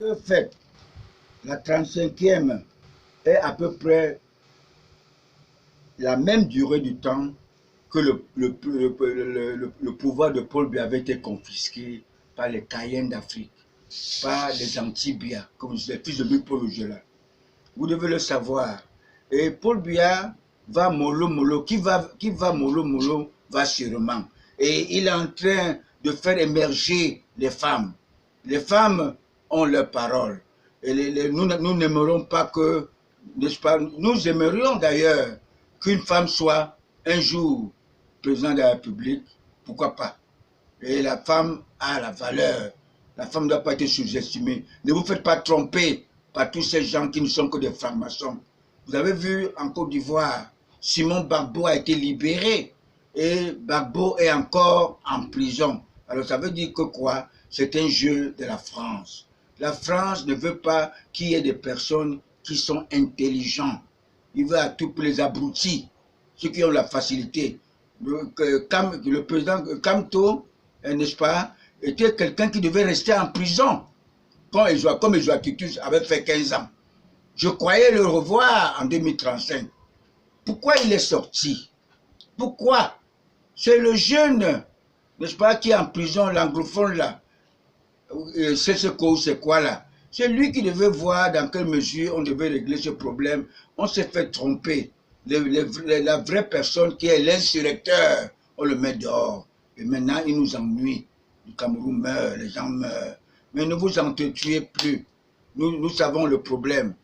Que fait la 35e est à peu près la même durée du temps que le pouvoir de Paul Biya avait été confisqué par les Caïens d'Afrique, par les Antibia, comme les fils de Paul Ojala. Vous devez le savoir. Et Paul Biya va mollo mollo, qui va mollo mollo va sûrement. Et il est en train de faire émerger les femmes. Les femmes ont leur parole. Et nous n'aimerons pas que, n'est-ce pas, nous aimerions d'ailleurs qu'une femme soit un jour président de la République, pourquoi pas. Et la femme a la valeur. La femme ne doit pas être sous-estimée. Ne vous faites pas tromper par tous ces gens qui ne sont que des francs-maçons. Vous avez vu en Côte d'Ivoire, Simon Gbagbo a été libéré et Gbagbo est encore en prison. Alors ça veut dire que quoi? C'est un jeu de la France. La France ne veut pas qu'il y ait des personnes qui sont intelligents. Il veut à tout pour les abrutis, ceux qui ont la facilité. Le président Kamto, n'est-ce pas, était quelqu'un qui devait rester en prison, comme Ejoaquitus avait fait 15 ans. Je croyais le revoir en 2035. Pourquoi il est sorti? Pourquoi? C'est le jeune, n'est-ce pas, qui est en prison, l'anglophone là. C'est quoi là? C'est lui qui devait voir dans quelle mesure on devait régler ce problème. On s'est fait tromper. La vraie personne qui est l'insurrecteur, on le met dehors. Et maintenant, il nous ennuie. Le Cameroun meurt, les gens meurent. Mais ne vous entretuez plus. Nous savons le problème.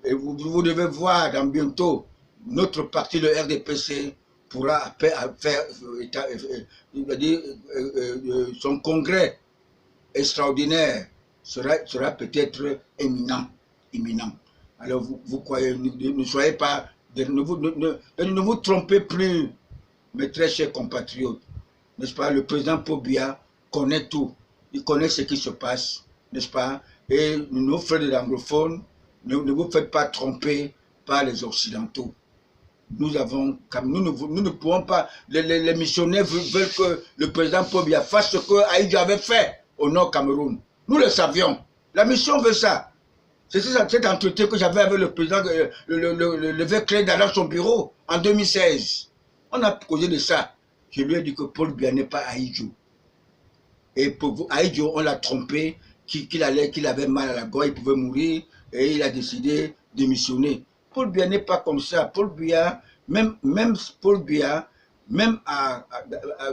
Et vous devez voir dans bientôt, notre parti, le RDPC, pourra faire son congrès extraordinaire, sera peut-être imminent. Alors vous croyez, ne soyez pas, ne vous trompez plus, mes très chers compatriotes. N'est-ce pas, le président Paul Biya connaît tout, il connaît ce qui se passe, n'est-ce pas, et nos frères de l'anglophone, ne vous faites pas tromper par les occidentaux. Nous ne pouvons pas, les missionnaires veulent que le président Paul Biya fasse ce que Haïdjo avait fait au Nord Cameroun. Nous le savions. La mission veut ça. C'est cet entretien que j'avais avec le président, le Véclé dans son bureau en 2016. On a causé de ça. Je lui ai dit que Paul Biya n'est pas Haïdjo. Et pour Haïdjo, on l'a trompé, qu'il avait mal à la gorge, il pouvait mourir, et il a décidé de missionner. Paul Biya n'est pas comme ça. Paul Biya, même Paul Biya, même à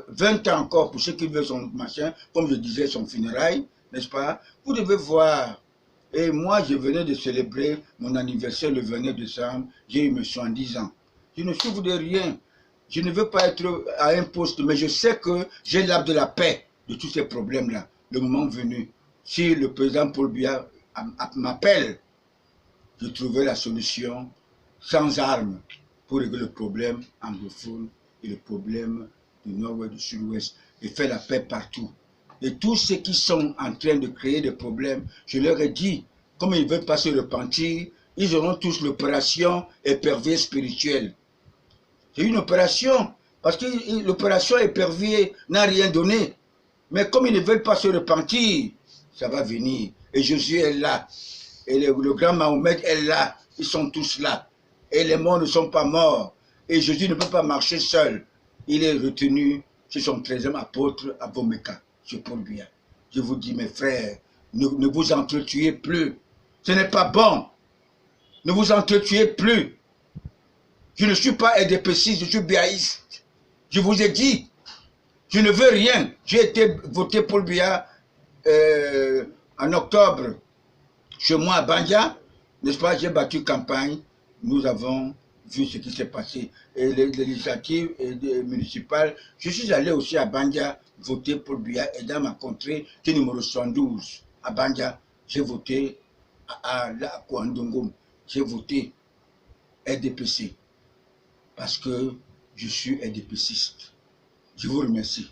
20 ans encore, pour ceux qui veulent son machin, comme je disais, son funérail, n'est-ce pas? Vous devez voir. Et moi, je venais de célébrer mon anniversaire le 29 décembre, j'ai eu mes 70 ans. Je ne souffre de rien. Je ne veux pas être à un poste, mais je sais que j'ai l'âme de la paix de tous ces problèmes-là, le moment venu. Si le président Paul Biya m'appelle, je trouverai la solution sans armes pour régler le problème anglophone et le problème du nord-ouest, du sud-ouest, et faire la paix partout. Et tous ceux qui sont en train de créer des problèmes, je leur ai dit, comme ils ne veulent pas se repentir, ils auront tous l'opération épervier spirituelle. C'est une opération, parce que l'opération épervier n'a rien donné. Mais comme ils ne veulent pas se repentir, ça va venir. Et Jésus est là. Et le grand Mahomet est là. Ils sont tous là. Et les morts ne sont pas morts. Et Jésus ne peut pas marcher seul. Il est retenu chez son 13e apôtre à Bomeka, chez Paul Biya. Je vous dis, mes frères, ne vous entretuez plus. Ce n'est pas bon. Ne vous entretuez plus. Je ne suis pas RDPCiste, je suis biaïste. Je vous ai dit, je ne veux rien. J'ai été voté Paul Biya en octobre chez moi à Bandia, n'est-ce pas, j'ai battu campagne, nous avons vu ce qui s'est passé. Et les législatives et les municipales, je suis allé aussi à Bandia voter Paul Biya et dans ma contrée, qui est numéro 112, à Bandia, j'ai voté à Kouandongom, j'ai voté RDPC, parce que je suis RDPCiste. Je vous remercie.